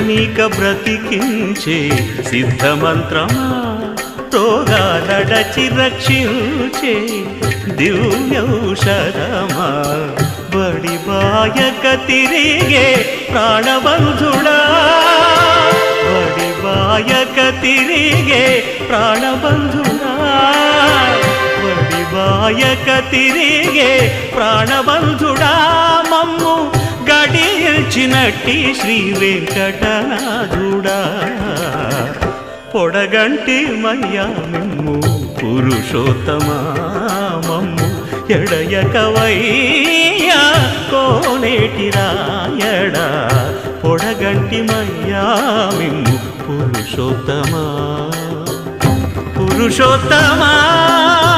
నీక బ్రతికించే సిద్ధమంత్రమా రోగాలడచి రక్షించే దివ్యౌషధమా బడి బాయక తిరిగే ప్రాణబంధుడా బడి బాయక తిరిగే ప్రాణబంధుడా బడి బాయక తిరిగే ప్రాణబంధుడా మమ్ము గడిచినట్టి శ్రీ వెంకటనాథుడా పొడగంటి మయ్యా మిమ్ము పురుషోత్తమా మమ్ము ఎడయకవయ్యా కోనేటి రాయడా పొడగంటి మయ్యా మిమ్ము పురుషోత్తమా పురుషోత్తమా